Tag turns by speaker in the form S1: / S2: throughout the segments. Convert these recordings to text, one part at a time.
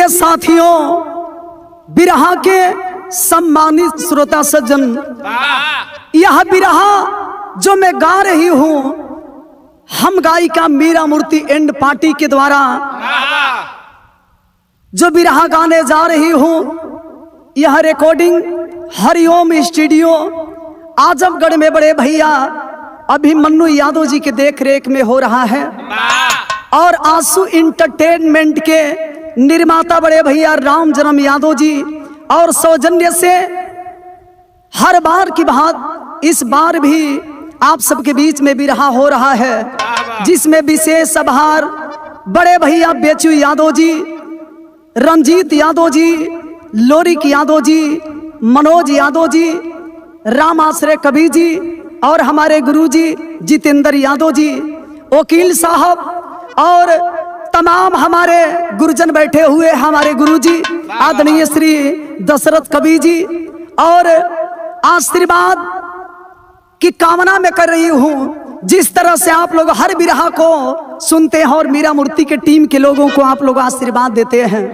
S1: प्रिय साथियों, बिरहा के सम्मानित श्रोता सज्जन, यह बिरहा जो मैं गा रही हूँ हम गायिका मीरा मूर्ति एंड पार्टी के द्वारा जो बिरहा गाने जा रही हूँ, यह रिकॉर्डिंग हरिओम स्टूडियो आजमगढ़ में बड़े भैया अभिमन्यु यादव जी के देख रेख में हो रहा है और आंसू इंटरटेनमेंट के निर्माता बड़े भैया राम जन्म यादव जी और सौजन्य से हर बार की बात इस बार भी आप सबके बीच में बिरहा हो रहा है, जिसमें विशेष आभार बड़े भैया बेचू यादव जी, रंजीत यादव जी, लोरिक यादव जी, मनोज यादव जी, राम आश्रय कवि जी और हमारे गुरुजी जितेंद्र यादव जी, वकील साहब और तमाम हमारे गुरुजन बैठे हुए हमारे गुरुजी आदरणीय श्री दशरथ कवि जी, और आशीर्वाद की कामना मैं कर रही हूँ जिस तरह से आप लोग हर बिरहा को सुनते हैं और मीरा मूर्ति के टीम के लोगों को आप लोग आशीर्वाद देते हैं।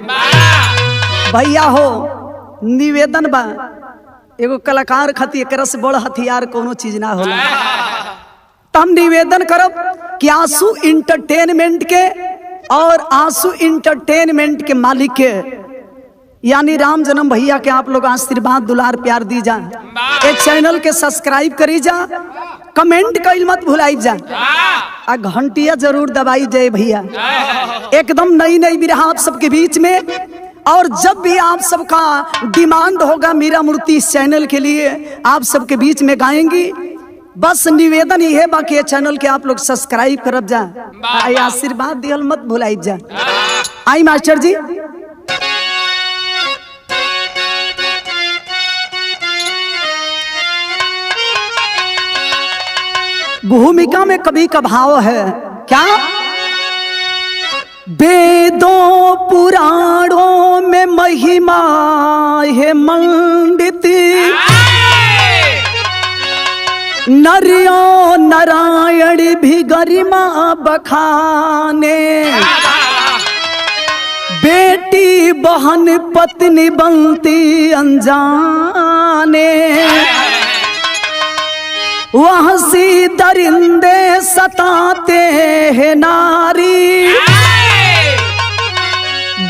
S1: भैया हो निवेदन बा, एगो कलाकार खातिर एकरा से बड़ हथियार कोनो चीज ना होला, तो हम निवेदन करब कि आंसू इंटरटेनमेंट के और आंसू इंटरटेनमेंट के मालिक के यानी राम जन्म भैया के आप लोग आशीर्वाद दुलार प्यार दी जा, एक चैनल के सब्सक्राइब करी जा, कमेंट कइल मत भुलाई जा, आ घंटिया जरूर दबाई जाए भैया। एकदम नई नई बिरहा आप सबके बीच में, और जब भी आप सबका डिमांड होगा मीरा मूर्ति इस चैनल के लिए आप सबके बीच में गाएंगी। बस निवेदन ही है, बाकी चैनल के आप लोग सब्सक्राइब करब जा, आशीर्वाद दियल मत भुलाई जा। आई मास्टर जी, भूमिका में कभी का भाव है क्या? वेदों पुराणों में महिमा है मंडित, नरियो नारायण भी गरिमा बखाने, बेटी बहन पत्नी बनती अनजाने, वहाँ सी दरिंदे सताते हैं नारी,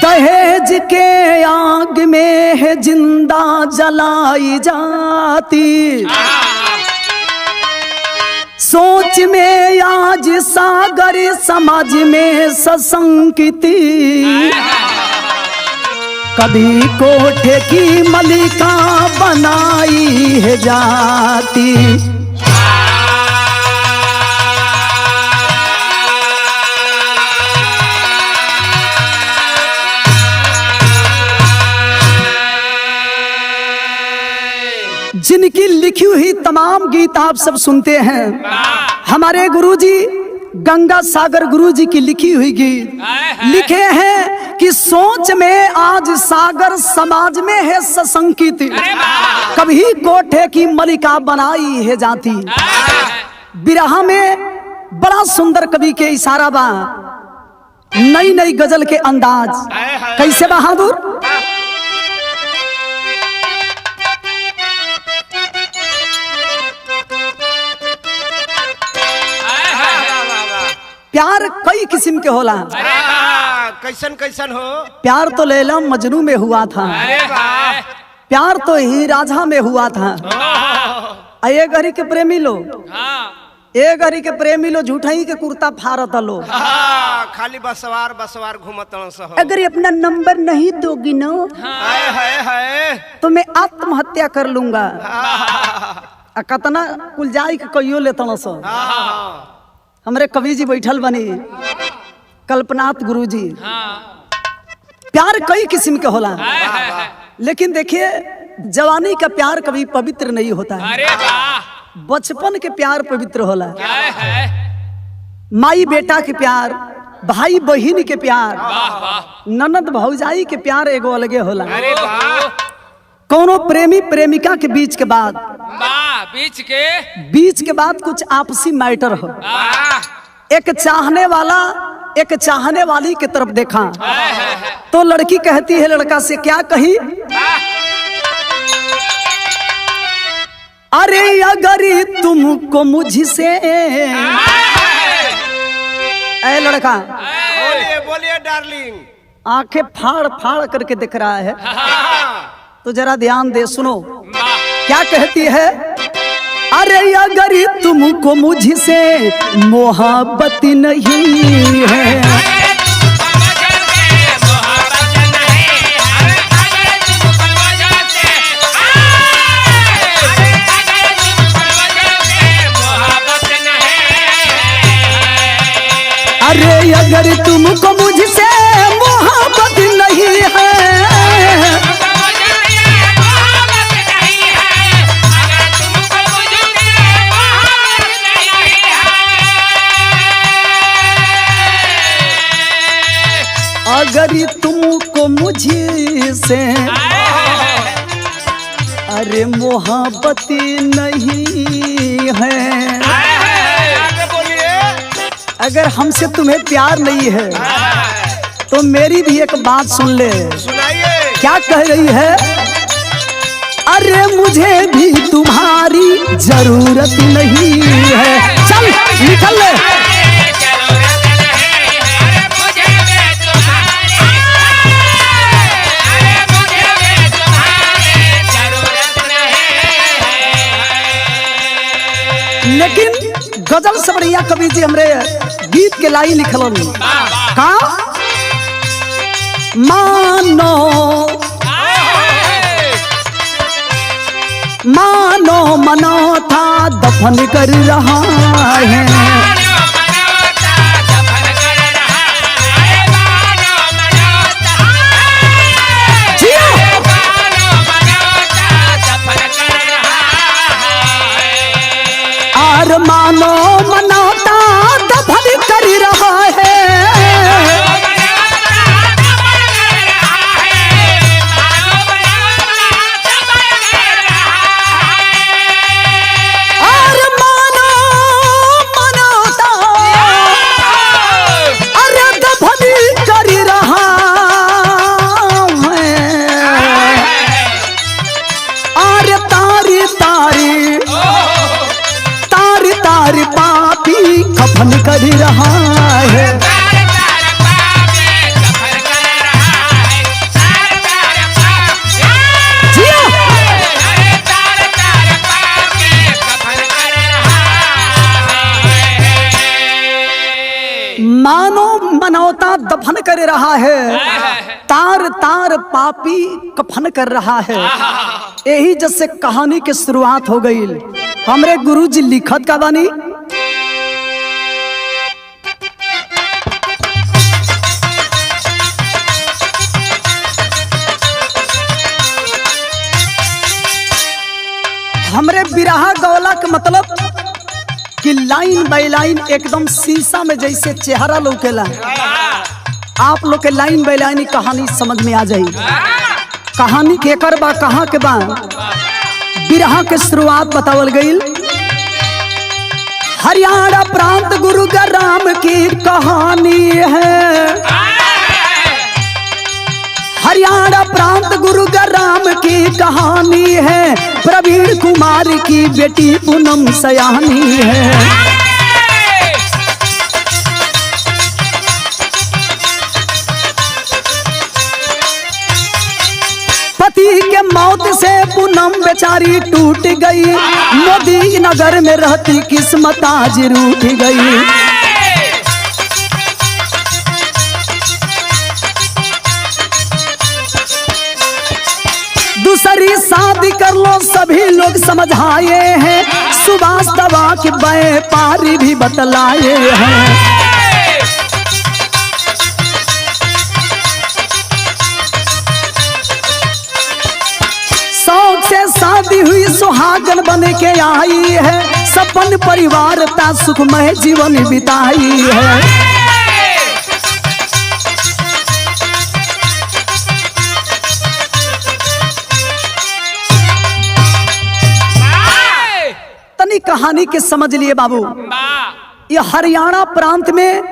S1: दहेज के आग में है जिंदा जलाई जाती, सोच में आज सागर समाज में सशंकिती, कभी कोठे की मलिका बनाई है जाती। जिनकी लिखी हुई तमाम गीत आप सब सुनते हैं, हमारे गुरुजी गंगा सागर गुरुजी की लिखी हुई गीत लिखे हैं कि सोच में आज सागर समाज में है सशंकित, कभी कोठे की मलिका बनाई है जाती। बिरहा में बड़ा सुंदर कवि के इशारा बा, नई नई गजल के अंदाज कैसे बहादुर। प्यार कई किस्म के होला,
S2: कैसन कैसन हो?
S1: प्यार तो लैला मजनू में हुआ था, प्यार तो ही राजा में हुआ था। ये घड़ी के प्रेमी लोग, ये घड़ी के प्रेमी लोग झूठाई के कुर्ता फारत लो,
S2: खाली बसवार बसवार घूमत।
S1: अगर अपना नंबर नहीं दोगी ना तो मैं आत्महत्या कर लूंगा। कतना कुल जाई के कहियो लेता सो। हमरे कवि जी बैठल बनी कल्पनाथ गुरु जी। प्यार कई किस्म के होला, लेकिन देखिए जवानी का प्यार कभी पवित्र नहीं होता है, बचपन के प्यार पवित्र होला। माई बेटा के प्यार, भाई बहिन के प्यार, ननद भौजाई के प्यार एगो अलगे होला। कोनो प्रेमी प्रेमिका के बीच के बाद बीच के बाद कुछ आपसी मैटर हो, एक चाहने वाला एक चाहने वाली की तरफ देखा तो लड़की कहती है लड़का से, क्या कही? अरे अगर तुमको मुझसे, ऐ लड़का
S2: बोलिए बोलिए डार्लिंग।
S1: आंखें फाड़ फाड़ करके दिख रहा है, तो जरा ध्यान दे, सुनो क्या कहती है। अरे अगर तुमको मुझसे मोहब्बत नहीं है, अरे अगर तुमको मुझसे मोहब्बत नहीं है, अगर तुमको मुझसे अरे मोहब्बत नहीं है, अगर हमसे तुम्हें प्यार नहीं है तो मेरी भी एक बात सुन ले।
S2: सुनाइए।
S1: क्या कह रही है? अरे मुझे भी तुम्हारी जरूरत नहीं है। चल निकल ले। लेकिन गजल से बढ़िया कवि जी हमरे गीत के लाइन लिखलन का, मानो मानो मनो था दफन कर रहा है, और मानो मनोता दफन कर रहा है, और मानो मनोता अरे दफन कर रहा है, और तारी तारी तार पापी कफन कर रहा है। मानो मनौता दफन कर रहा है, तार तार पापी कफन कर रहा है। यही जैसे कहानी की शुरुआत हो गई। हमरे गुरुजी लिखत का बानी, हमरे बिरहा गौला का मतलब कि लाइन बाई लाइन एकदम शीशा में जैसे चेहरा लौकेला, आप लोग के लाइन बाई लाइन कहानी समझ में आ जाई। कहानी के कर बा कहाँ के बा, बिरहा के शुरुआत बतावल गई। हरियाणा प्रांत गुरुग्राम की कहानी है, हरियाणा प्रांत गुरुग्राम की कहानी है, प्रवीण कुमार की बेटी पूनम सयानी है। पति के मौत से पूनम बेचारी टूट गई, मोदी नगर में रहती किस्मत आज रूठ गई। दूसरी शादी कर लो सभी लोग समझाए हैं, सुभाष दवा के व्यापारी भी बतलाए हैं। शौक से शादी हुई सुहागन बन के आई है, सपन परिवार ता सुखमय जीवन बिताई है। तनी कहानी के समझ लिए बाबू, ये हरियाणा प्रांत में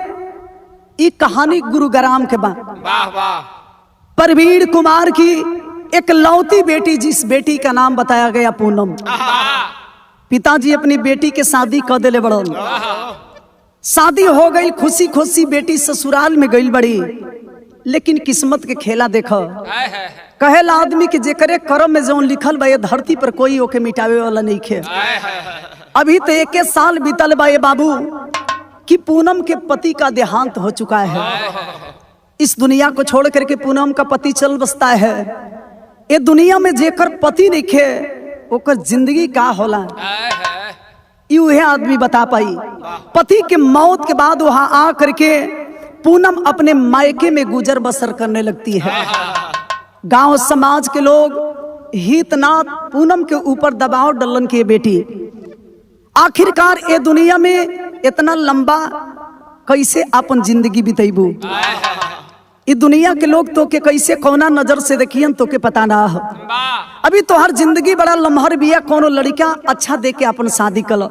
S1: ये कहानी गुरुग्राम के बा।
S2: वाह वाह।
S1: प्रवीण कुमार की एक लौती बेटी, जिस बेटी का नाम बताया गया पूनम। पिताजी अपनी बेटी के शादी कर दिले बड़न। शादी हो गई, खुशी खुशी बेटी ससुराल में गई बड़ी, लेकिन किस्मत के खेला देखो। कहेला आदमी के जेकरे कर्म में जो लिखल बा, ये धरती पर कोई ओके मिटावे वाला नहीं खे। अभी तो 1 साल बीतल बा ये बाबू कि पूनम के पति का देहांत हो चुका है। इस दुनिया को छोड़ करके पूनम का पति चल बसता है। ये दुनिया में जेकर पति नहीं खे ओकर जिंदगी का होला, यूहे आदमी बता पाई। पति के मौत के बाद वहां आ करके पूनम अपने मायके में गुजर बसर करने लगती है। गांव समाज के लोग हितनाथ पूनम के ऊपर दबाव डलन की बेटी आखिरकार ये दुनिया में इतना लंबा कैसे अपन जिंदगी बितेबू। ये दुनिया के लोग तो के कैसे कौना नजर से देखियन तो के पता ना हो। अभी तो हर जिंदगी बड़ा लम्हर बिया, कोनो लड़का अच्छा देख के अपन शादी कर।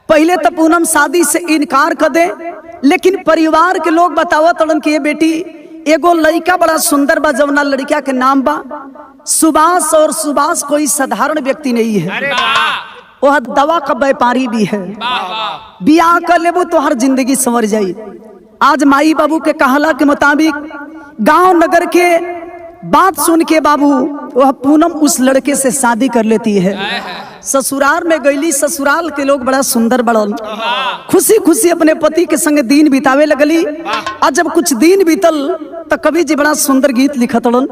S1: पहले तो पूनम शादी से इनकार कर दे, लेकिन परिवार के लोग बतावत तड़न कि ये बेटी एगो लड़का बड़ा सुंदर बा, जवना लड़का के नाम बा सुभाष, और सुभाष कोई साधारण व्यक्ति नहीं है, वह दवा का व्यापारी भी है। बियाह कर लेबू तो हर जिंदगी संवर जाई। आज माई बाबू के कहला के मुताबिक गांव नगर के बात सुन के बाबू वह पूनम उस लड़के से शादी कर लेती है। ससुराल में गईली, ससुराल के लोग बड़ा सुंदर बड़न, खुशी खुशी अपने पति के संग दिन बितावे लगली। और जब कुछ दिन बीतल तो कवि जी बड़ा सुंदर गीत लिखत रन।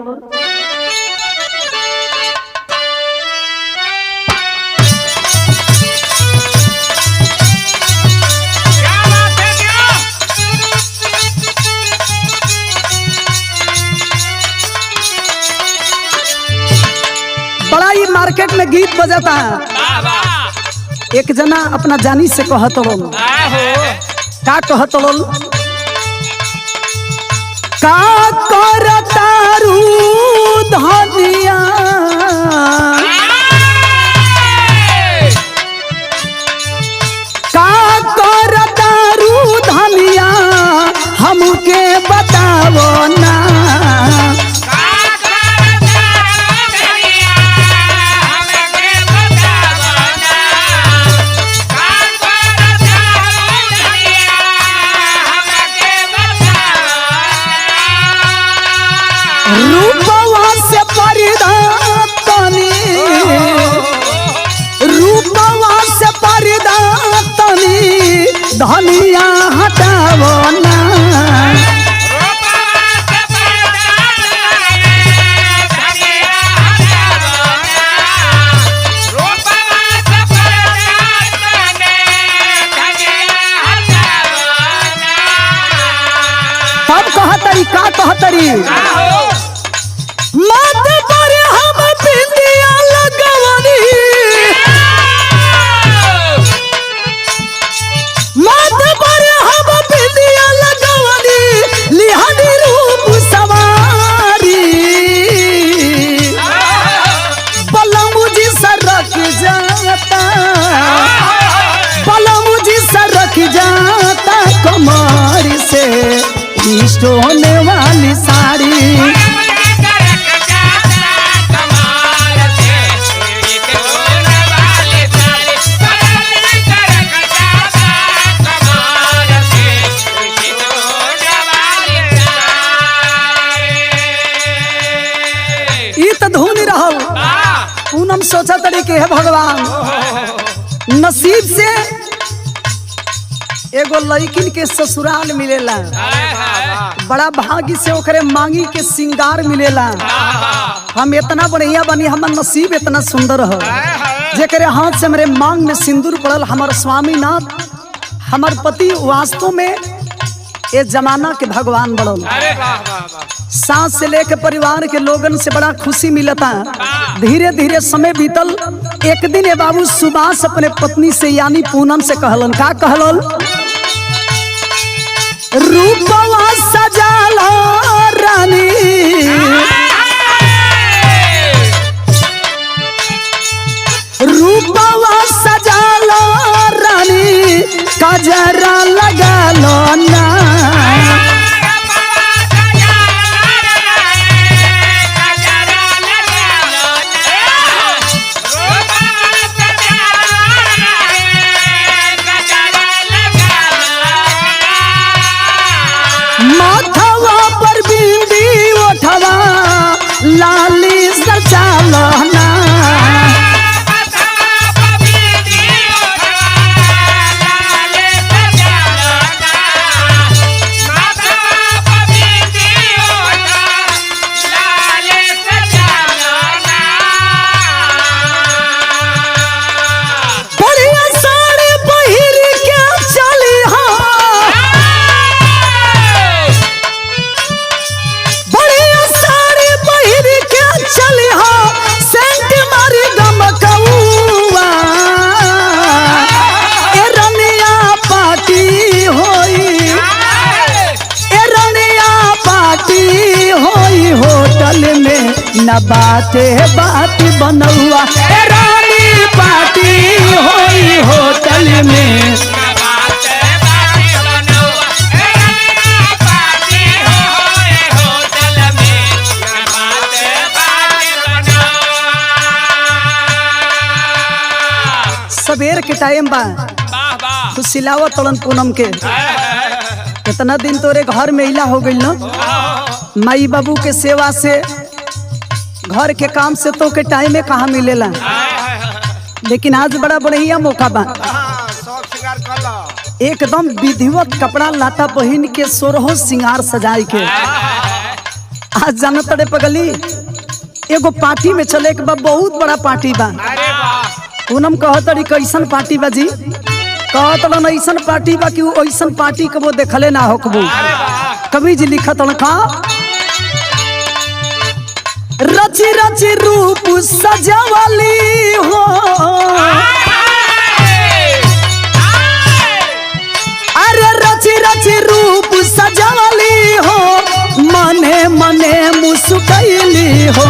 S1: बड़ा ही मार्केट में गीत बजाता है। एक जना अपना जानी से कहत का कहत का करतारू धनिया का करतारू धनिया हमके बतावो ना। रूपवा से पर्दा तनी, रूपवा से पर्दा तनी धनिया हटावो ना। तब कहतरी का कहतरी मत पर हम बिंदिया लगवनी, मत पर हम बिंदिया लगवनी लिहानी रूप सवारी। बलमुजी सरक जाता, बलमुजी सरक जाता कमर से होने वाली साड़ी। पूनम सोचा तरीके है भगवान नसीब से एगो लड़किन के ससुराल मिलेला, बड़ा भाग्य से ओकरे मांगी के सिंगार मिलेला। हम इतना बढ़िया बनी, हमार नसीब इतना सुंदर है जेकरे हाथ से मेरे मांग में सिंदूर पड़ल। हमार स्वामीनाथ हमार पति वास्तव में ये जमाना के भगवान बड़ल। सास से लेकर परिवार के लोगन से बड़ा खुशी मिलता। धीरे धीरे समय बीतल। एक दिन ये बाबू सुभाष अपने पत्नी से यानी पूनम से कहलन का कहलन, रूपवा सजाला रानी, रूपवा सजाला रानी, कजरा लगा लो ना। न बाटे बात बनौआ ए रानी पार्टी होई होटल में। सबेर के टाइम बा तू सिलावत तड़न पूनम के इतना दिन तोरे घर में इला हो गई न माई बाबू के सेवा से घर के काम से तो के टाइम में कहाँ मिलेला, लेकिन आज बड़ा बढ़िया मौका बा एकदम विधिवत कपड़ा लाता पहन के सोरहो सिंगार सजाई के। आज जाना तड़े पगली एगो पार्टी में चले के बा, बहुत बड़ा पार्टी बा। पूनम कहतड़ी कैसन पार्टी बा जी? कहतड़न ऐसन पार्टी बा कि ऐसन पार्टी के वो देखले ना होकबो। कवि जी लिखत का रची रची रूप सजावली हो, अरे रची रची रूप सजावली हो, मने मने मुस्कैली हो।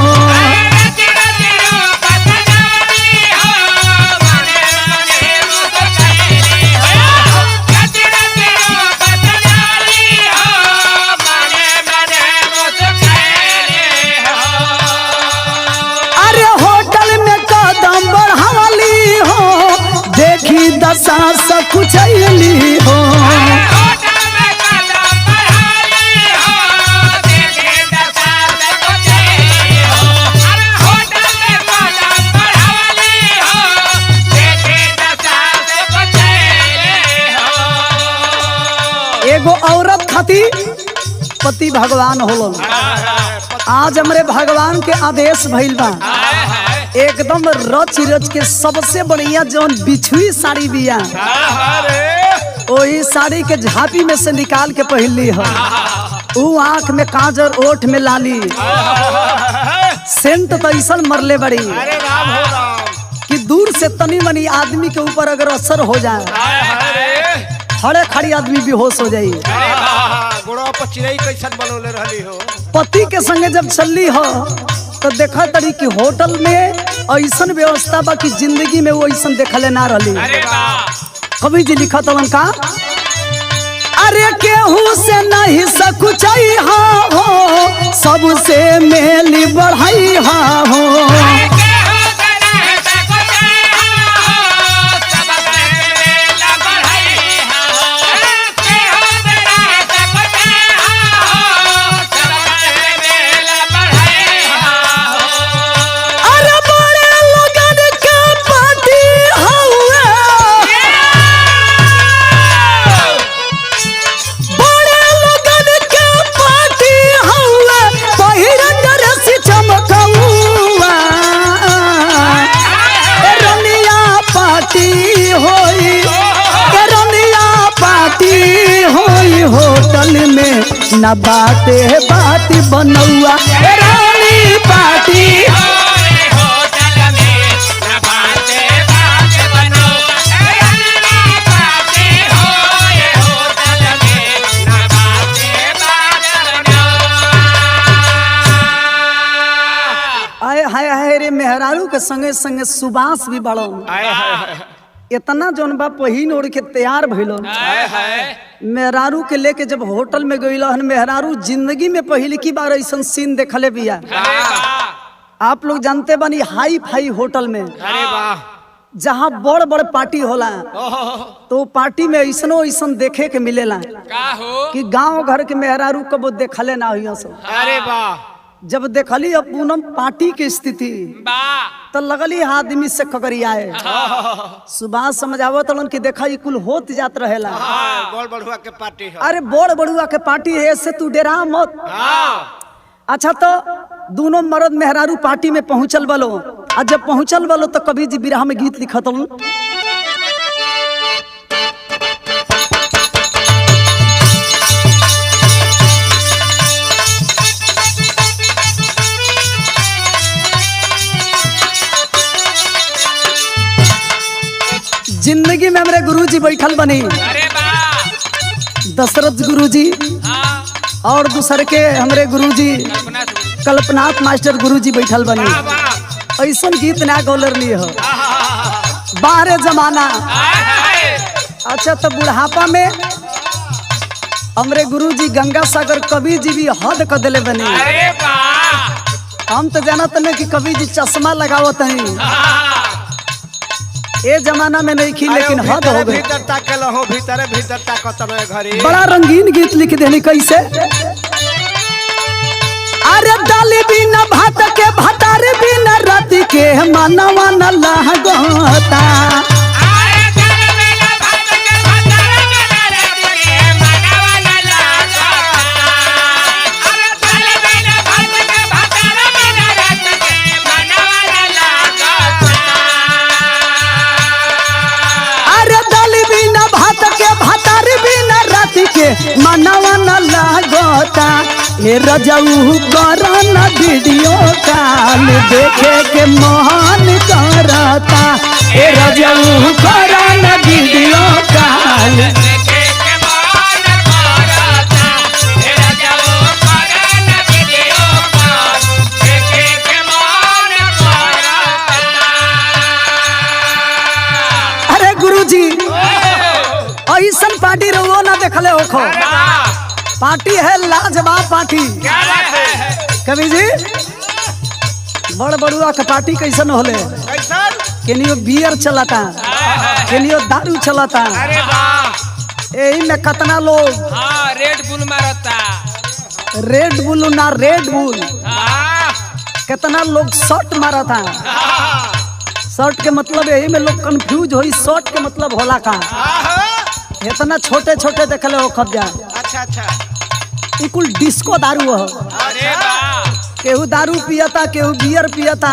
S1: दशा सकुचैली हो, एगो औरत खाती पति भगवान होलन। आज हमरे भगवान के आदेश भइल बा एकदम रच रच के सबसे बढ़िया जौन बिछुई साड़ी बिया वही साड़ी के झांपी में से निकाल के पहनली हो। ऊ आँख में काजर, ओठ में लाली, सेंट तो ऐसा मरले बड़ी कि दूर से तनी मनी आदमी के ऊपर अगर असर हो जाए खड़े खड़ी आदमी बेहोश हो जाये। पति के संगे जब चलली हो तो देखा तड़ी कि होटल में ऐसन व्यवस्था बा कि जिंदगी में वो ऐसन देखले ना रही। कवि जी लिखा तलन का अरे केहू से नहीं सकुचाई हा हो, सबसे मेली बढ़ाई हा हो। होटल में न बाटे बात बनौआ रानी पार्टी होटल में न बाटे बात बनौआ रानी पार्टी होटल में न बाटे बात बनौआ। आए हाय हाय रे मेहरारू के संगे संगे सुबास भी बड़ो इतना जौन बा पहिन ओढ़ के तैयार भइलो। मेहरारू के लेके जब होटल में गइलो हन, मेहरारू जिंदगी में पहली की बार ऐसा सीन देखले बिया। आप लोग जानते बानी हाई फाई होटल में जहाँ बड़ बड़ पार्टी होला तो पार्टी में ऐसनो ऐसन देखे के मिलेला कि गांव घर के मेहरारू कबो देखले ना हुई। अरे वाह जब देखली अब पूनम पार्टी की स्थिति तो लगली आदमी से ककरियाए। सुबह समझावत कि देखा ये कुल होत जात रहेला।
S2: बड़ बड़ुआ के पार्टी है।
S1: अरे बड़ बड़ुआ के पार्टी है ऐसे तू डेरा मत। अच्छा तो दोनों मर्द मेहरारू पार्टी में पहुंचल बलो। और जब पहुंचल बलो तो कभी जी बिरहा में गीत लिखत जिंदगी में हमारे गुरुजी बैठल बनी। दशरथ गुरुजी और दूसर के हमारे गुरुजी कल्पनाथ मास्टर गुरुजी बैठल बनी ऐसा गीत ना गौलर ली हो बाहर जमाना। अच्छा तो बुढ़ापा में हमरे गुरुजी गंगा सागर कवि जी भी हद कर दिले बनी। हम तो जानत नहीं कि कवि जी चश्मा लगावत नहीं ये जमाना में नहीं की लेकिन हद हो गई।
S2: भीतर ताकल हो भीतर भीतर ताकत रहे घरी।
S1: बड़ा रंगीन गीत लिख देनी कैसे। अरे डाली बिना भात के भतारे बिना राती के मनवा न लागता। मनवा न लागता हे रजऊ करना वीडियो कॉल देखे के मोहन करता। हे रजऊ करना वीडियो कॉल अरे गुरुजी ऐसा पार्टी रहो ना देखले हो पार्टी है लाजवाब पार्टी। कवि जी बड़ बड़ुआ का पार्टी कैसन होले केनियो बियर चलाता केनियो दारू चलाता। यही में कितना लोग
S3: रेड बुल मारता
S1: रेड बुल ना रेड बुल कितना लोग शॉट मारा था। शॉट के मतलब यही में लोग कंफ्यूज होई शॉट के मतलब होला का इतना छोटे छोटे देखले हो खब जा।
S2: अच्छा अच्छा
S1: कुल डिस्को दारू हो।
S3: अरे वाह
S1: केहू दारू पियता केहू बियर पियता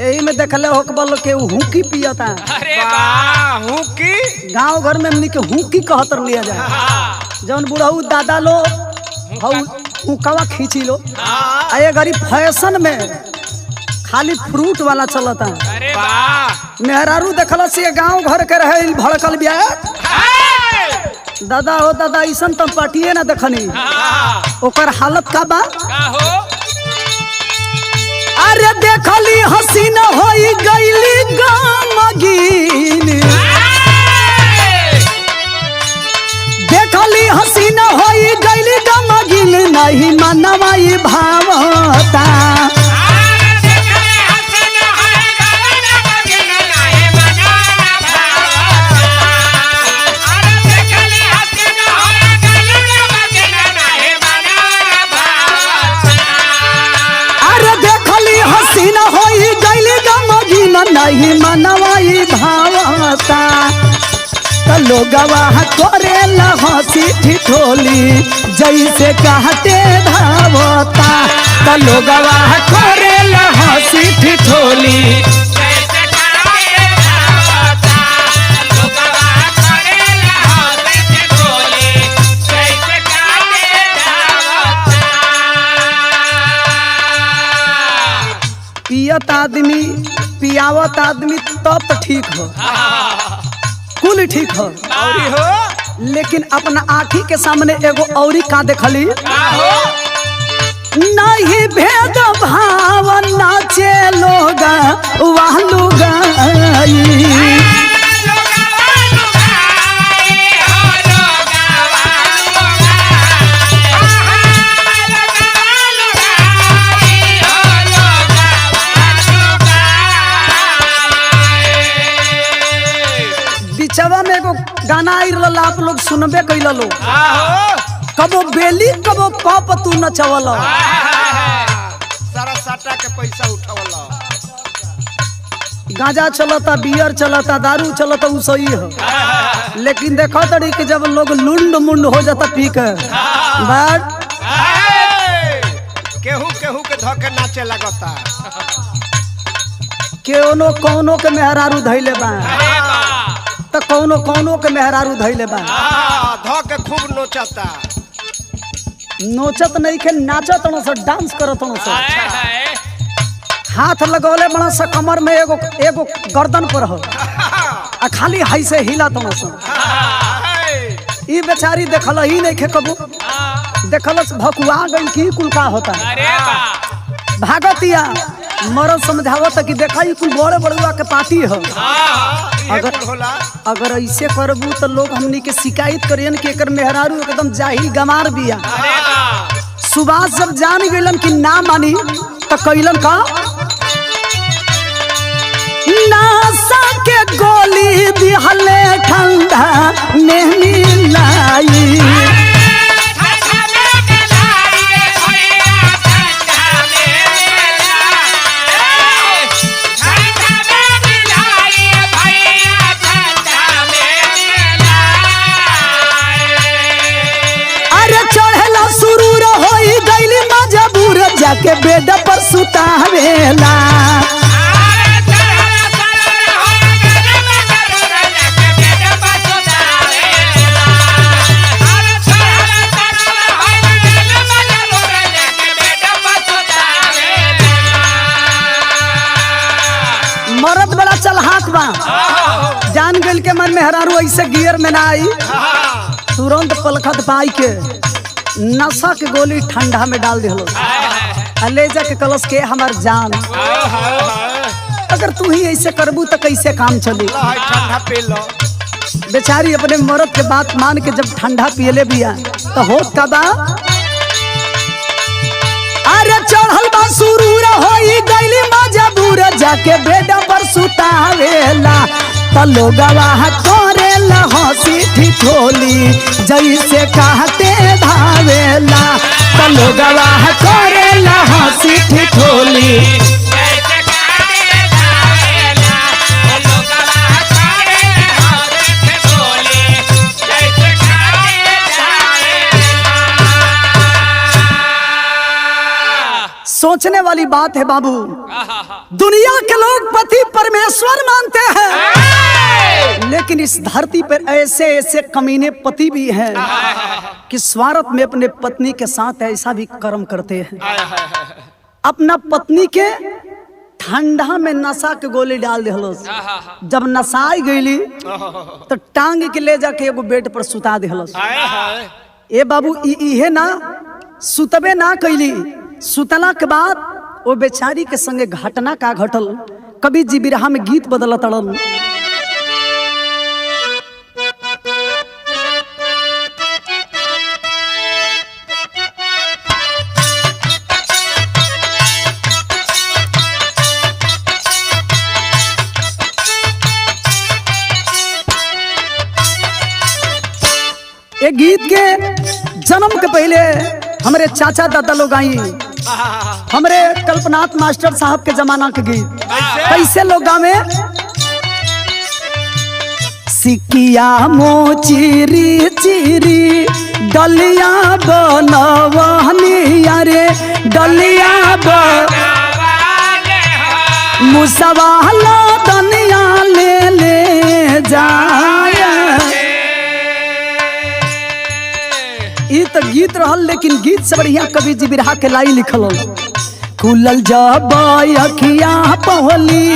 S1: यही में देखले हो कबल केहू हुकी पियता।
S3: अरे वाह
S2: हुकी
S1: गांव घर में हमनी के हुकी कहतर लिया जाए जौन बुढ़ऊ दादा लो हुकवा खींची लो। आए गरीब फैशन में खाली फ्रूट वाला चलता।
S3: अरे वाह
S1: मेहरारू देखल से गांव घर के रहे भड़कल बिया दादा हो दादा ऐसा तो पार्टिए ना देखनी ओकर हालत का बा। अरे देखली हसीना होई गईली गमगीन देखली हसीना होई गईली गमगीन नहीं मनवाई भावता। नहीं मनवाई भावता तो लोगवा करे हंसी ठिठोली जैसे कहते धावता। तो लोगवा करे हंसी ठिठोली पियत आदमी पियावत आदमी तब तो ठीक हो कुल ठीक हो लेकिन अपना आँखी के सामने एगो औरी का देखली नहीं भेद भाव नाचे लोग वह लुगाई। बिचवा में एगो गाना आई रहल आप लोग सुनबे कैल लो कबो बेली कबो पप तू नचवल
S2: सारा साटा के पैसा उठावल।
S1: गांजा चलता बियर चलता दारू चलता उ सही है लेकिन देखो तड़ी कि जब लोग लुंड मुंड हो जाता पी के बट
S2: केहू केहू के धोके नाचे लगता
S1: केनो कौनो के मेहरारू धैले बा तो कौनो कौनो के मेहरारू धैले बा
S2: धोके खूब नोचता
S1: नोचत नहीं के नाचत न से डांस करत न से हाथ लगौले बड़ा सा कमर में एगो एगो गर्दन पर हो आ खाली हाई से हिला तो न से ई बेचारी देखल ही नहीं खे कबू, देखलस भकुआ गई की कुल का होता है।
S3: अरे बा
S1: भागतिया मरद समझावत कि देखा ई कुल बड़े बड़ुआ के पार्टी है।
S2: अगर होला
S1: अगर ऐसे करबू तो लोग हमनी के शिकायत करियन कि एकर मेहरारू एकदम जाहिल गमार बिया।
S3: अरे बा
S1: सुभाष जब जान गइलन कि ना मानी तो कैलन का नासा के गोली दिहले ठंडा में मिलाई। अरे चढ़ेला सुरूर होई गइली मजबूर जाके बेड पर सुतावेला। मरद बड़ा चलहाक बा, जान गइल के मन मेहरारू ऐसे गियर में ना आई, तुरंत पलखत पाई के नशा के गोली ठंडा में डाल दिहलो। ले जाके कलश के हमार जान, अगर तू ही ऐसे करबू तो कैसे काम चली।
S2: ठंडा पी लो।
S1: बेचारी अपने मरद के बात मान के जब ठंडा पियले बिया तो होत का बा अरे चढ़ल बा सुरूर होई गइली मजबूर जाके बेड पर सुतावेला। त लोगवा करेला हंसी ठिठोली जैसे कहते धावेला। त लोगवा करेला हंसी ठिठोली सोचने वाली बात है बाबू। दुनिया के लोग पति परमेश्वर मानते हैं, लेकिन इस धरती पर ऐसे ऐसे कमीने पति भी हैं कि स्वार्थ में अपने पत्नी के साथ ऐसा भी कर्म करते हैं। अपना पत्नी के ठंडा में नशा के गोली डाल दिहलो। जब नशाई गईली तो टांग के ले जाके एगो बेड पर सुता दिहलो। ए बाबू इहे ना सुतबे ना कैली, सुतला के बाद वो बेचारी के संगे घटना का घटल कवि जी बिरहा में गीत बदल तड़ल। एक गीत के जन्म के पहले हमारे चाचा दादा लोग आई, हमारे कल्पनाथ मास्टर साहब के जमाना के गीत कैसे लोग गावे। सिकिया मो चिरी चिरी डलिया बनवनी रे डलिया मुसवाला दनिया ले ले जाए। ई तो गीत रहल, लेकिन गीत से बढ़िया कवि जी बिरहा के लाई लिखल हो। खुलल जब अखिया पहली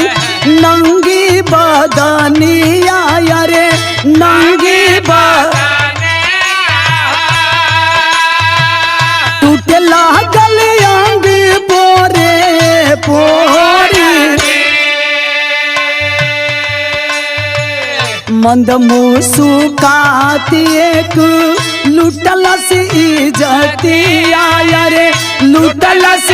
S1: नंगी बदनिया रे नंगी टूटे लागल अंग पोरे पोरी मंद मुसुकाती एक लुटलस इज्जतिया रे लुटलस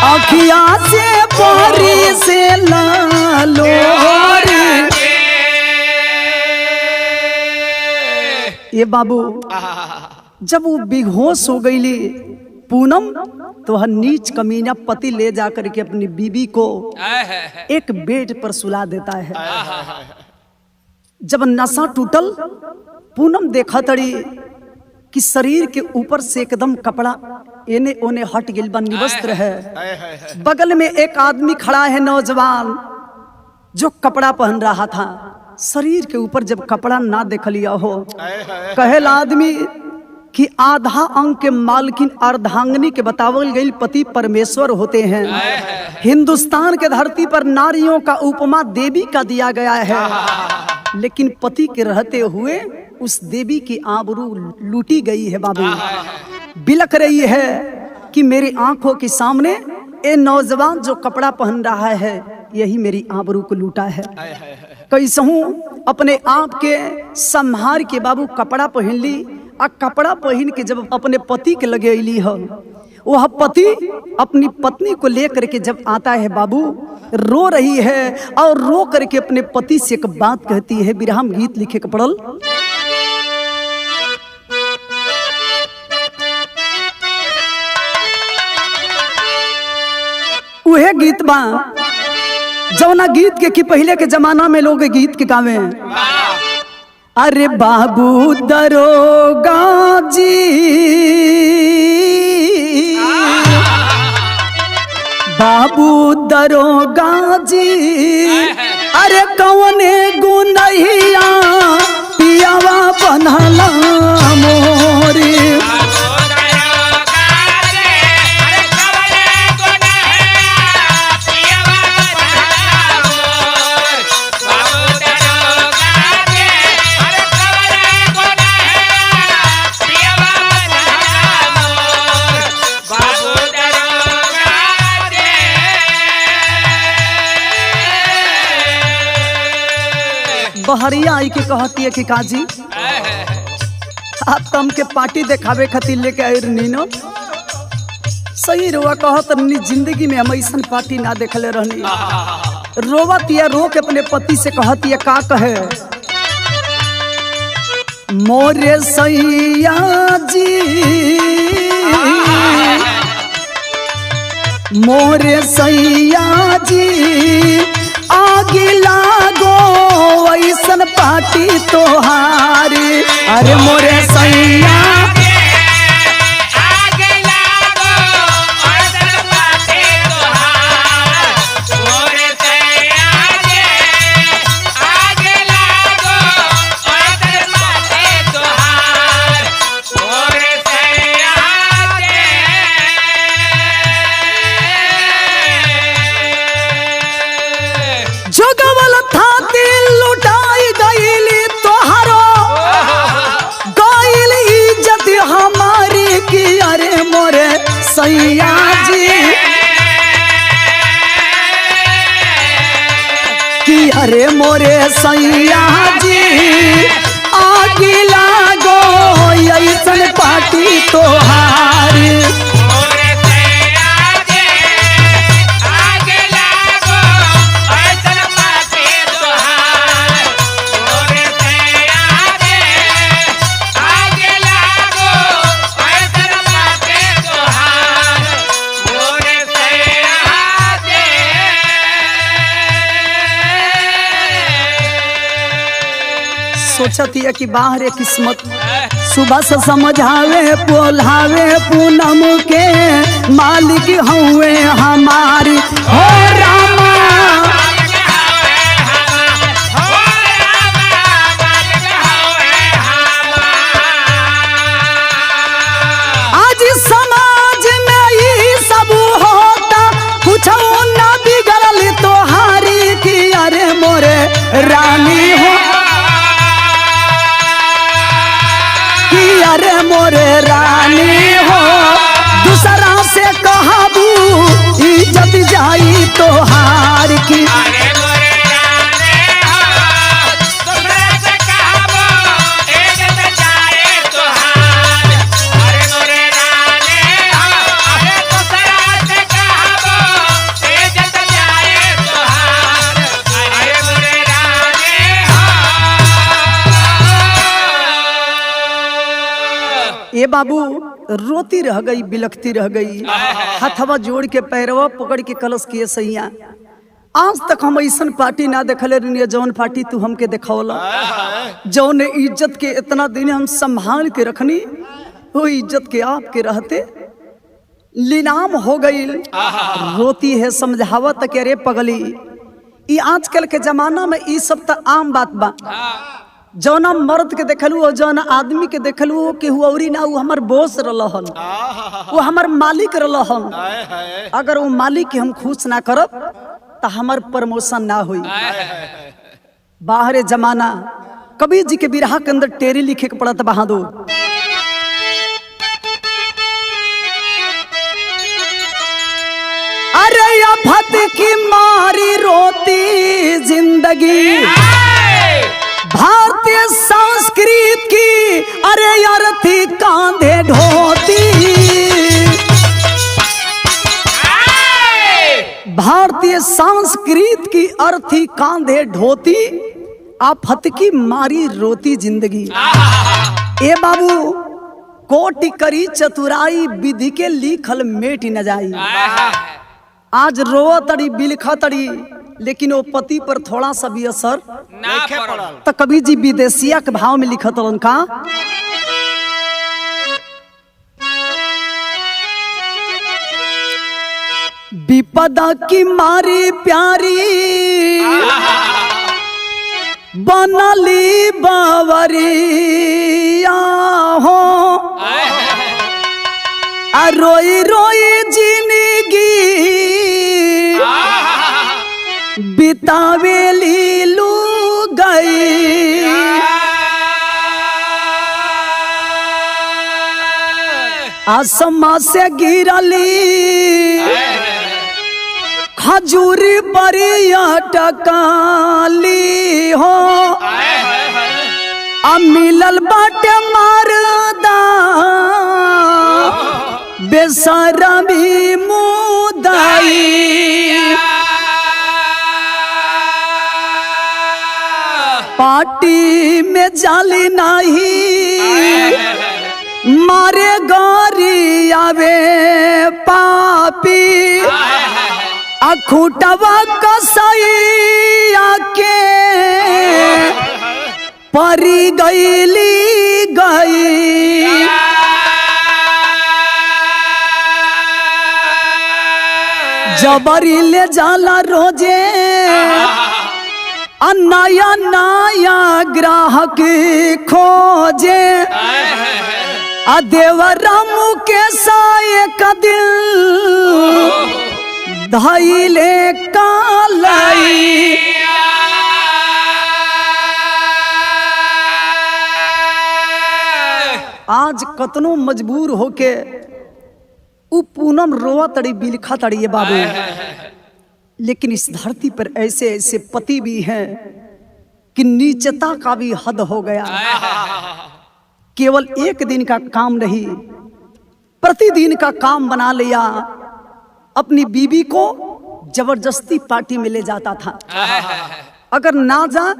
S1: अखिया से बोरी से लालोरी। ये बाबू जब वो बेहोश हो गईली पूनम तो हर नीच कमीना पति ले जाकर के अपनी बीबी को एक बेड पर सुला देता है। जब नशा टूटल पूनम देखा तड़ी कि शरीर के ऊपर से एकदम कपड़ा एने ओने हट गिल बा, निवस्त्र है। बगल में एक आदमी खड़ा है नौजवान जो कपड़ा पहन रहा था। शरीर के ऊपर जब कपड़ा ना देख लिया हो, कहेला आदमी कि आधा अंग के मालकिन अर्धांगिनी के बतावल गई पति परमेश्वर होते हैं। हिंदुस्तान के धरती पर नारियों का उपमा देवी का दिया गया है। लेकिन पति के रहते हुए उस देवी की आबरू लूटी गई है बाबू। बिलख रही है कि मेरी आंखों के सामने ये नौजवान जो कपड़ा पहन रहा है यही मेरी आबरू को लूटा है। कैसहूं अपने आप के संहार के बाबू कपड़ा पहन ली और कपड़ा पहन के जब अपने पति के लगे अली हो, वह पति अपनी पत्नी को लेकर के जब आता है बाबू, रो रही है और रो करके अपने पति से एक बात कहती है। विरहम गीत लिखे के पड़ल। वह गीत बा जौना गीत के कि पहले के जमाना में लोग गीत के गावे। अरे बाबू दरोगा जी, बाबू दरोगा जी, अरे कौने गुनहिया पियावा बनला मोरी। बहरिया आई के कहती है कि काजी आप तम के पार्टी देखावे खातिर लेके आए नीनो। सही रोवा कहत रही, जिंदगी में हम ऐसा पार्टी ना देखले रहनी। रोवत या रो के अपने पति से कहती है का कहे, मोरे सैया जी, मोरे सैया जी, आगे लागो ऐसन पार्टी तोहारी। अरे मोरे सैया
S3: आगे लागो ऐसन पार्टी तोहार, मोरे सैया जी, आगे लागो ऐसन पार्टी तोहार, मोरे सैया जी।
S1: जोगवल थाती लुटाई गईली तोहारो, गईल इज्जत हमारी की। अरे मोरे सैया जी, कि अरे मोरे सैया जी, आगे लागो ऐसन पार्टी तोहारी।
S3: मोरे सैया जी, आगे लागो ऐसन पार्टी तोहार, मोरे सैया जी, आगे लागो ऐसन पार्टी तोहार, मोरे सैया जी।
S1: सोचती है कि बाहर है किस्मत, सुबह से समझावे पोल्हावे पूनम के मालिक हुए हमारी। हो रामा आज समाज में ये सब होता, कुछ न बिगड़ल तोहारी की। अरे मोरे रानी हो, कि अरे मोरे रानी हो, दूसरा से कहबू इज्जत जाई तोहार की।
S3: अरे मोरे रानी हो, दूसरा से कहबो इज्जत जाए तोहार। अरे मोरे रानी हो, अरे दूसरा से कहबो इज्जत जाए तोहार। अरे मोरे रानी हो।
S1: ये बाबू रोती रह गई, बिलखती रह गई, हथवा जोड़ के पैरवा पकड़ के कलश किए सैया। आज तक हम ऐसन पार्टी ना देखले रही, जौन पार्टी तू हमके दिखौला, जौन इज्जत के इतना दिन हम संभाल के रखनी, वो इज्जत के आपके रहते लीलाम हो गई। रोती है, समझावत के अरे पगली, ये आजकल के जमाना में ये सब तो आम बात बा। जौना मर्द के देखलू और जौना आदमी के देखलू कि हुआरी ना, वो हमार बॉस रहन, वो हमार मालिक रहन। अगर वो मालिक के हम खुश ना करब तो हमार प्रमोशन ना हुई। बाहर जमाना कबीर जी के बिरहा के अंदर टेरी लिखे के पड़त बहादुर। अरे आफत की मारी रोती जिंदगी भारतीय संस्कृत की, अरे यार थी कांधे ढोती। भारतीय संस्कृत की अर्थी कांधे ढोती, आफत की मारी रोती जिंदगी। ए बाबू कोटि करी चतुराई, विधि के लिखल मेट न जाई। आज रो तड़ी बिलखा तड़ी, लेकिन वो पति पर थोड़ा सा भी असर
S3: ना पड़ल।
S1: तो कबीर जी विदेशिया के भाव में लिखत उनका, विपदा की मारी प्यारी बनली बावरिया हो, रोई रोई जिंदगी बितावेली लू गई। आसमां से गिरली खजूरी बरिया टकाली हो, अब मिलल बाटे मरदा बेसरमी मुदाई। पार्टी में जाली नहीं मारे गौरी आवे पापी, अखूटवा कसैया के परी गईली गई। जबरी ले जाला रोजे नया नया ग्राहक खोजे, देवरा मुकेश एक दिल धैले कालाई। आज कतनो मजबूर होके उ पूनम रोआ तड़ी बिलखा तड़ी ये बाबू, लेकिन इस धरती पर ऐसे ऐसे पति भी हैं कि नीचता का भी हद हो गया। केवल एक दिन का काम नहीं, प्रतिदिन का काम बना लिया। अपनी बीवी को जबरदस्ती पार्टी में ले जाता था, अगर ना जा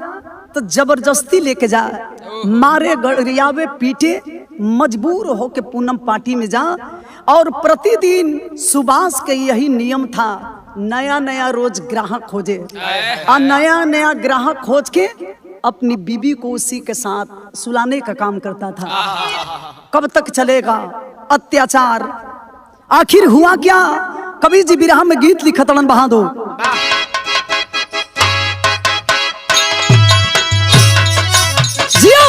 S1: तो जबरदस्ती लेके जा, मारे गड़रियावे पीटे, मजबूर होके पूनम पार्टी में जा। और प्रतिदिन सुभाष के यही नियम था, नया नया रोज ग्राहक खोजे और नया नया ग्राहक खोज के अपनी बीवी को उसी के साथ सुलाने का काम करता था। कब तक चलेगा अत्याचार? आखिर हुआ क्या? कबीर जी बिरहा में गीत लिखत बहादुर। जियो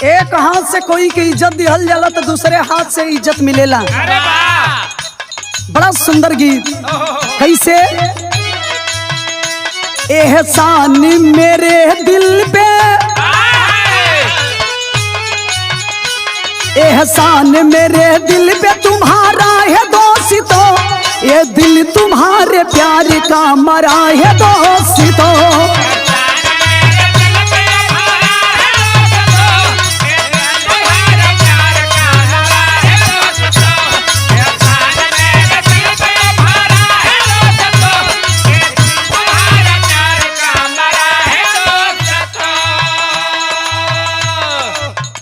S1: एक हाथ से कोई के इज्जत दिहल जाला तो दूसरे हाथ से इज्जत मिलेला।
S3: अरे वाह,
S1: बड़ा सुंदर गीत। कैसे? एहसान मेरे दिल पे, एहसान मेरे दिल पे तुम्हारा है दोस्तों, ये दिल तुम्हारे प्यार का मरा है दोस्तों।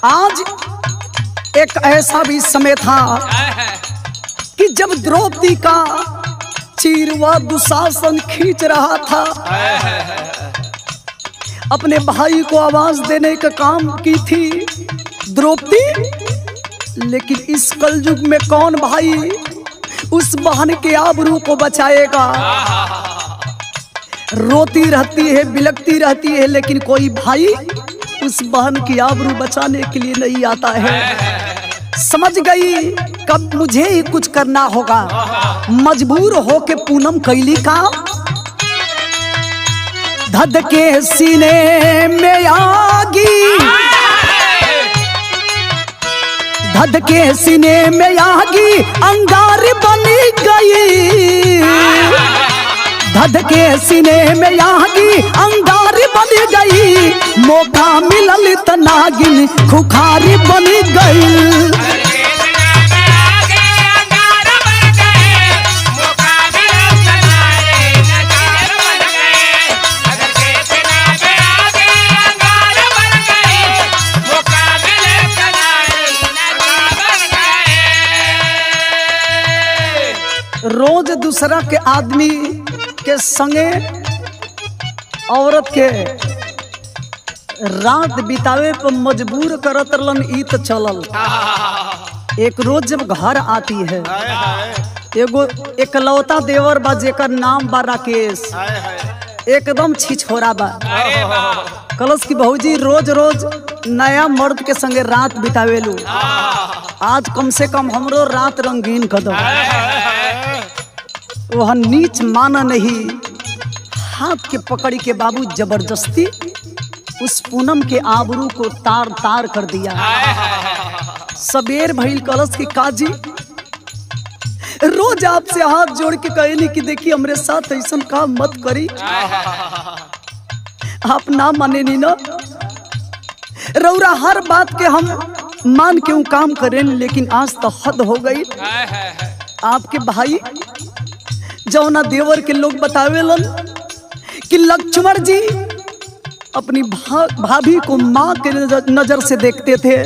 S1: आज एक ऐसा भी समय था कि जब द्रौपदी का चीरवा दुशासन खींच रहा था, अपने भाई को आवाज देने का काम की थी द्रौपदी, लेकिन इस कलयुग में कौन भाई उस बहन के आबरू को बचाएगा? रोती रहती है, बिलखती रहती है, लेकिन कोई भाई उस बहन की आबरू बचाने के लिए नहीं आता है। समझ गई कब मुझे ही कुछ करना होगा। मजबूर होके पूनम कैली का धध के सीने में आगी, धध के सीने में आगी अंगार बनी गई, धध के सीने में आगी अंगार बनी गई, मौका मिलल त नागिन खुखारी बनी गई। रोज दूसरा के आदमी के संगे औरत के रात बितावे पर मजबूर करत रहलन, ई तो चलल। एक रोज जब घर आती है एगो एकलौता देवर बा जेकर नाम बा राकेश, एकदम छिछोरा बा। कलश की भौजी रोज रोज नया मर्द के संगे रात बितावेलू, आज कम से कम हमरो रात रंगीन कर दो। वह नीच माना नहीं, हाथ के पकड़ी के बाबू जबरदस्ती उस पूनम के आबरू को तार तार कर दिया। सबेर भइल कलश की काजी रोज आपसे हाथ जोड़ के कहनी कि देखिए हमरे साथ ऐसा काम मत करी, आप ना माने नी ना। रौरा हर बात के हम मान के काम करें, लेकिन आज तो हद हो गई। आपके भाई जौना देवर के लोग बतावेलन कि लक्ष्मण जी अपनी भाभी को माँ के नजर से देखते थे,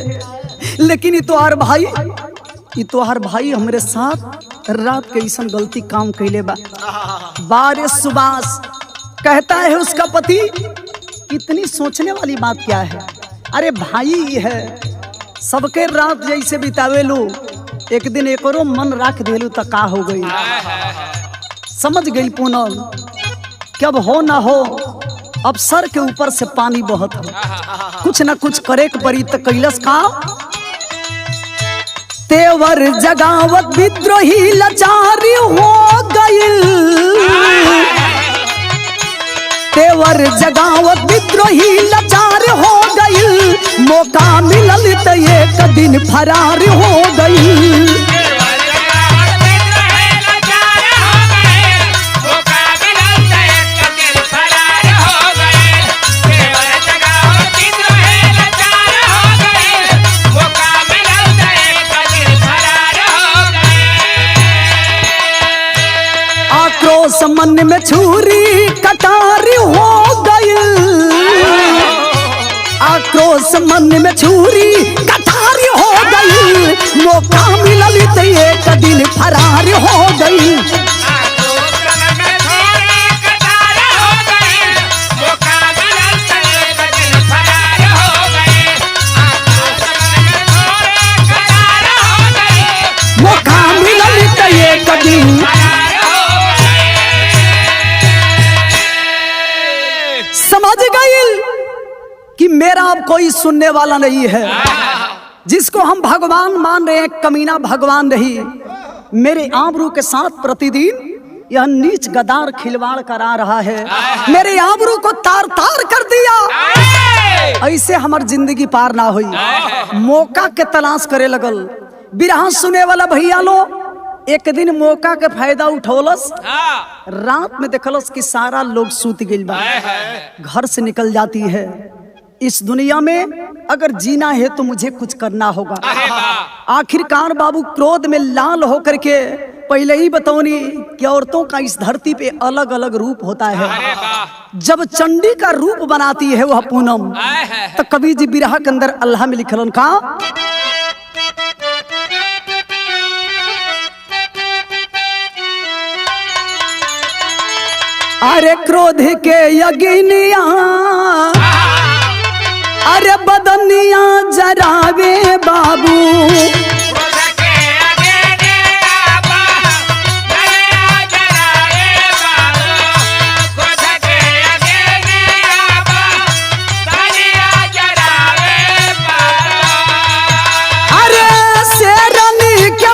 S1: लेकिन ये तो हर भाई हमारे साथ रात के ऐसा गलती काम कैले बा। बारिश सुबास कहता है उसका पति, इतनी सोचने वाली बात क्या है, अरे भाई है सबके रात जैसे बितावेलू, एक दिन एक और मन रख देलू तो का हो गई। समझ गई पूनम, कब हो ना हो अब सर के ऊपर से पानी बहत हो, कुछ ना कुछ करे के पड़ी। तो कैलस का तेवर जगावत विद्रोही लाचारी हो गई, तेवर जगावत विद्रोही लाचार हो गई, मौका मिलल त एक दिन फरार हो गई। आक्रोश मन में छुरी कटारी हो गई, आक्रोश मन में छुरी कटारी हो गई, मौका मिलल त एक दिन फरार हो गई। मौका मिलल त एक दिन समझ गई कि मेरा अब कोई सुनने वाला नहीं है। जिसको हम भगवान मान रहे हैं कमीना भगवान नहीं, मेरे आबरू के साथ प्रतिदिन यह नीच गदार खिलवाड़ करा रहा है, मेरे आबरू को तार तार कर दिया। ऐसे हमार जिंदगी पार ना हुई, मौका के तलाश करे लगल। बिरहा सुने वाला भैया लो एक दिन मौका के फायदा उठौलस, रात में देखलस कि सारा लोग सूत गइल बा, घर से निकल जाती है। इस दुनिया में अगर जीना है तो मुझे कुछ करना होगा। आखिरकार बाबू क्रोध में लाल होकर के पहले ही बतौनी कि औरतों का इस धरती पे अलग अलग रूप होता है। जब चंडी का रूप बनाती है वह पूनम, तो कवि जी बिरहा के अंदर अल्लाह में लिखलन का अरे क्रोध के यज्ञनिया, अरे बदनिया जरावे बाबू, अरे शेरनी के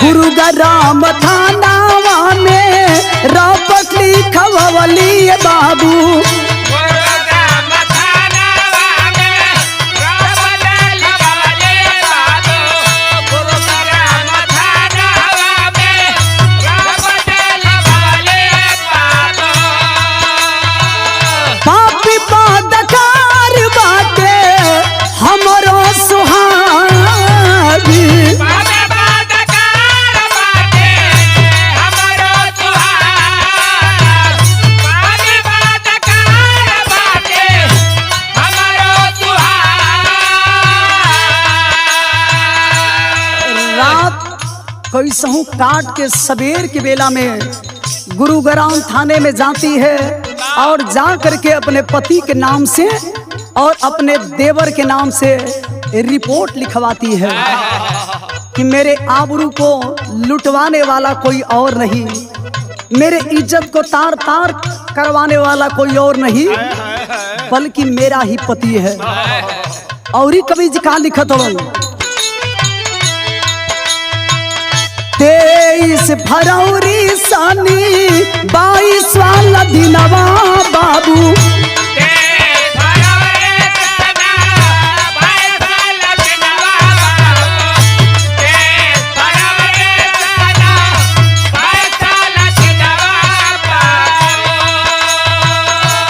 S1: गुरुग्राम थानावा में रपट लिखवली बाबू। पापी पादकार बाटे हमरो सुहागी। कैसहू काट के सवेर के बेला में गुरुग्राम थाने में जाती है और जा करके अपने पति के नाम से और अपने देवर के नाम से रिपोर्ट लिखवाती है कि मेरे आबरू को लुटवाने वाला कोई और नहीं, मेरे इज्जत को तार तार करवाने वाला कोई और नहीं बल्कि मेरा ही पति है। और ही कवि जी का लिखत हो 23 फरवरी सनी 22 वाला दिनवा बाबू।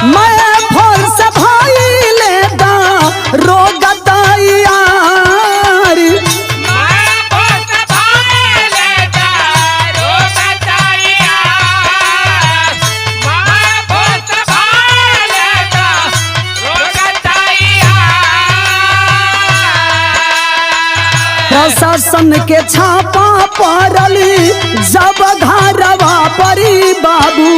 S1: मैं फर्स भाई लेता रोगताई प्रशासन के छापा पड़ली जब घरवा परी बाबू।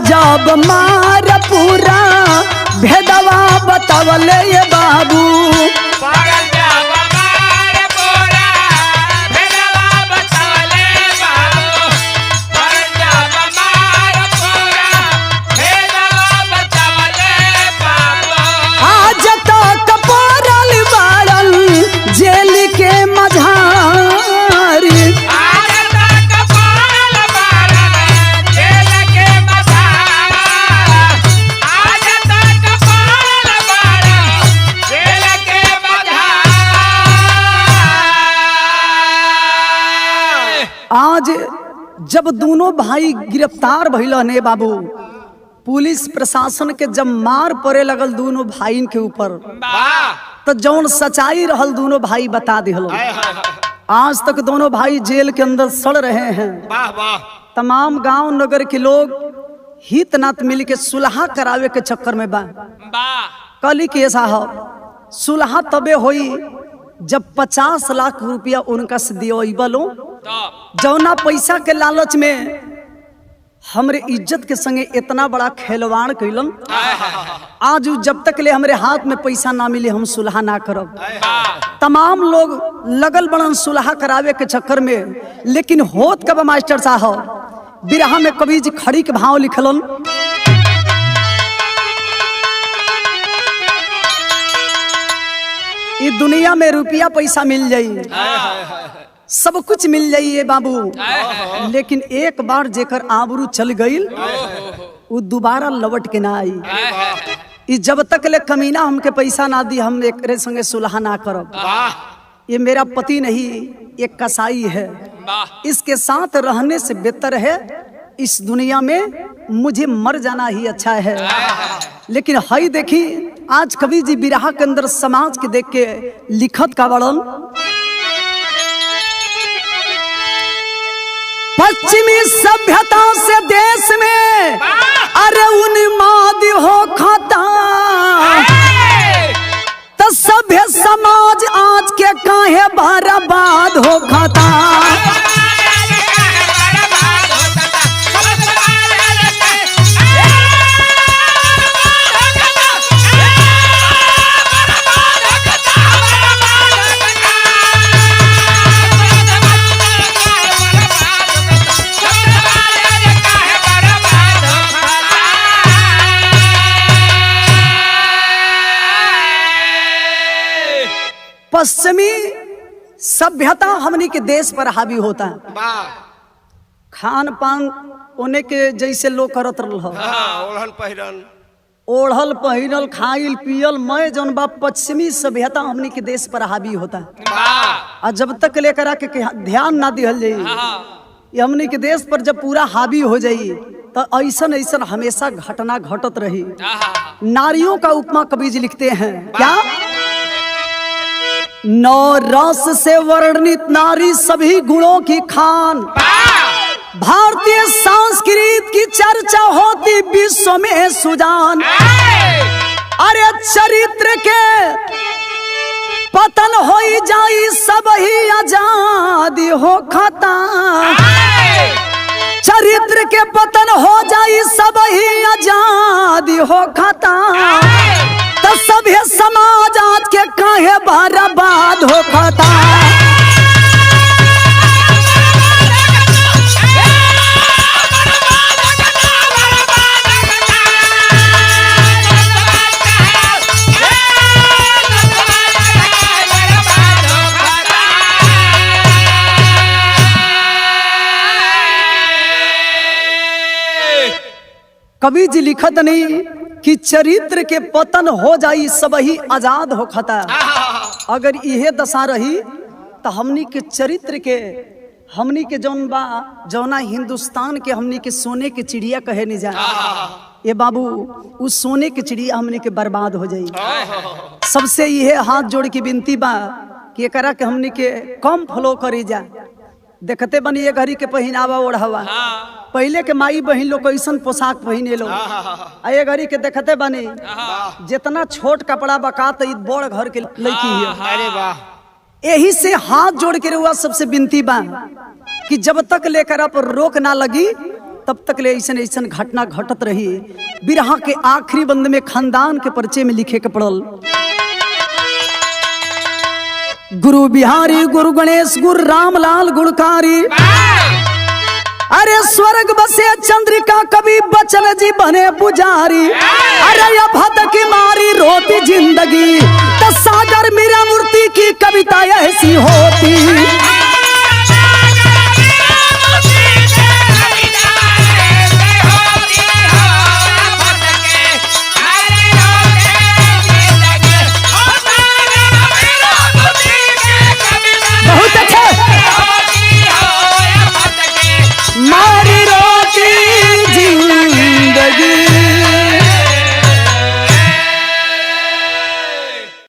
S1: जब मार पूरा भेदवा बतावले ये बाबू। आज तक पड़ल बाड़ल जेल के मझारी। आज जब दोनों भाई गिरफ्तार भइल ने बाबू, पुलिस प्रशासन के जब मार पड़े लगल दोनों भाई के ऊपर तो जौन सच्चाई रहल दोनों भाई बता दिहल। आज तक दोनों भाई जेल के अंदर सड़ रहे हैं। तमाम गांव नगर के लोग हित नात मिल के सुलह करावे के चक्कर में बा। कली के साहब सुलह तबे होई जब 50 लाख रुपया उनका से दियो जौना पैसा के लालच में हमरे इज्जत के संगे इतना बड़ा खिलवाड़ कैलन। आज जब तक ले हमरे हाथ में पैसा ना मिले हम सुलह ना करब। तमाम लोग लगल बड़न सुलह करावे के चक्कर में, लेकिन होत कब मास्टर साहब बिरहा में कवि जी खड़ी के भाव लिखलन। ये दुनिया में रुपया पैसा मिल जाई, सब कुछ मिल जाइए बाबू, लेकिन एक बार जेकर आबरू चल गई वो दोबारा लौट के ना आई। जब तक ले कमीना हमके पैसा ना दी हम एक संगे सुलह ना करब। ये मेरा पति नहीं, एक कसाई है, इसके साथ रहने से बेहतर है इस दुनिया में मुझे मर जाना ही अच्छा है। लेकिन हाई देखी आज कवि जी बिरहा के अंदर समाज के देख के लिखत का वर्णन। पश्चिमी सभ्यता से देश में अरे उन्माद हो खाता तो सभ्य समाज पश्चिमी सभ्यता हमनी के देश पर हावी होता है।
S2: वाह
S1: खान पान ओने के जैसे लोग करत रहल
S2: ओढ़न पहिरन
S1: ओढ़ल पहिरल खाइल पियल मैं जौन बा पश्चिमी सभ्यता हमनी के देश पर हावी होता है। और जब तक लेकर आके ध्यान ना दिहल जाई ये हमनी के देश पर जब पूरा हावी हो जाई तो ऐसन ऐसन हमेशा घटना घटत रही। नारियों का उपमा कवि जी लिखते हैं क्या, नौ रस से वर्णित नारी सभी गुणों की खान, भारतीय संस्कृति की चर्चा होती विश्व में सुजान। अरे चरित्र के पतन हो जाई सब ही आजादी हो खाता, चरित्र के पतन हो जाई सब ही आजादी हो खाता, तो सभ्य समाज आज के काहे बर्बाद हो खाता। कवि जी लिखत नहीं कि चरित्र के पतन हो जाई सब ही आजाद हो खाता। अगर यह दशा रही तो हमनी के चरित्र के हमनी के जौन बा जौना हिंदुस्तान के हमनी के सोने के चिड़िया कहे नहीं जा ये बाबू उस सोने के चिड़िया हमनी के बर्बाद हो जाई। सबसे यह हाथ जोड़ के विनती बा कि एकरा के हमनी के कम फॉलो करी जा। देखते बनी ये घड़ी के पहनावा ओढ़ावा पहले के माई बहन लोग कैसन पोशाक पहने लोग ये घड़ी के देखते बनी जितना छोट कपड़ा बकात बड़ घर के लड़की है।
S2: अरे वाह
S1: यही से हाथ जोड़ के रुआ सबसे विनती बा कि जब तक लेकर आप रोक ना लगी तब तक ले ऐसन ऐसन घटना घटत रही। बिरहा के आखिरी बंद में खानदान के परिचय में लिखे के पड़ल, गुरु बिहारी गुरु गणेश गुरु रामलाल गुणकारी, अरे स्वर्ग बसे चंद्रिका कवि बचन जी बने पुजारी। अरे ये भद की मारी रोती जिंदगी तो सागर मीरा मूर्ति की कविता ऐसी होती।